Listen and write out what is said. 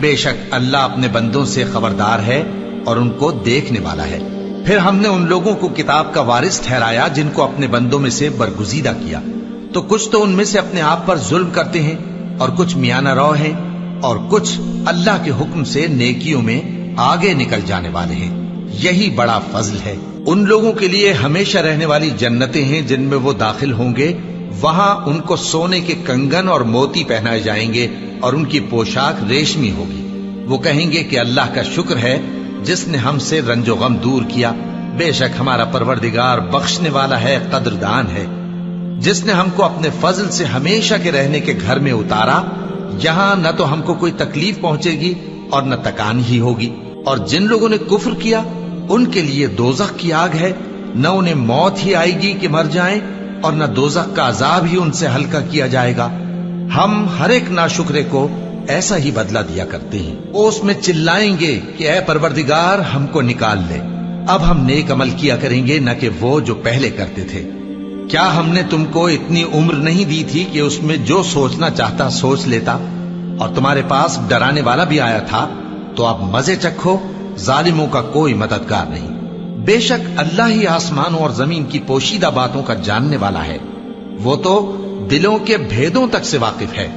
بے شک اللہ اپنے بندوں سے خبردار ہے اور ان کو دیکھنے والا ہے۔ پھر ہم نے ان لوگوں کو کتاب کا وارث ٹھہرایا جن کو اپنے بندوں میں سے برگزیدہ کیا، تو کچھ تو ان میں سے اپنے آپ پر ظلم کرتے ہیں اور کچھ میانہ رو ہیں اور کچھ اللہ کے حکم سے نیکیوں میں آگے نکل جانے والے ہیں۔ یہی بڑا فضل ہے۔ ان لوگوں کے لیے ہمیشہ رہنے والی جنتیں ہیں جن میں وہ داخل ہوں گے، وہاں ان کو سونے کے کنگن اور موتی پہنائے جائیں گے اور ان کی پوشاک ریشمی ہوگی۔ وہ کہیں گے کہ اللہ کا شکر ہے جس نے ہم سے رنج و غم دور کیا، بے شک ہمارا پروردگار بخشنے والا ہے، قدردان ہے۔ جس نے ہم کو اپنے فضل سے ہمیشہ کے رہنے کے گھر میں اتارا، یہاں نہ تو ہم کو کوئی تکلیف پہنچے گی اور نہ تکان ہی ہوگی۔ اور جن لوگوں نے کفر کیا ان کے لیے دوزخ کی آگ ہے، نہ انہیں موت ہی آئے گی کہ مر جائیں اور نہ دوزخ کا عذاب ہی ان سے ہلکا کیا جائے گا۔ ہم ہر ایک ناشکرے کو ایسا ہی بدلہ دیا کرتے ہیں۔ وہ اس میں چلائیں گے کہ اے پروردگار ہم کو نکال لے، اب ہم نیک عمل کیا کریں گے نہ کہ وہ جو پہلے کرتے تھے۔ کیا ہم نے تم کو اتنی عمر نہیں دی تھی کہ اس میں جو سوچنا چاہتا سوچ لیتا، اور تمہارے پاس ڈرانے والا بھی آیا تھا، تو اب مزے چکھو، ظالموں کا کوئی مددگار نہیں۔ بے شک اللہ ہی آسمانوں اور زمین کی پوشیدہ باتوں کا جاننے والا ہے، وہ تو دلوں کے بھیدوں تک سے واقف ہے۔